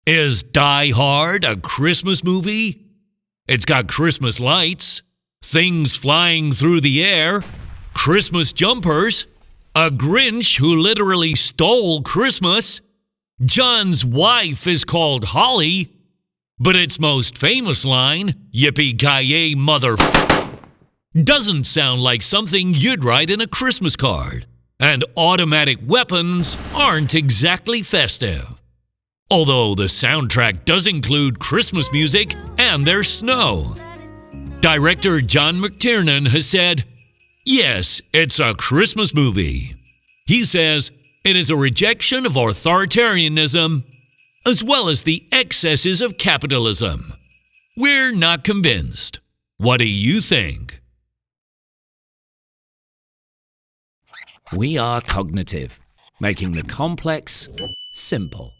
Is Die Hard a Christmas movie? It's got Christmas lights, things flying through the air, Christmas jumpers, a Grinch who literally stole Christmas. John's wife is called Holly, but its most famous line, yippee-ki-yay mother, doesn't sound like something you'd write in a Christmas card. And automatic weapons aren't exactly festive. Although the soundtrack does include Christmas music and there's snow. Director John McTiernan has said, yes, it's a Christmas movie. He says it is a rejection of authoritarianism as well as the excesses of capitalism. We're not convinced. What do you think? We are cognitive, making the complex simple.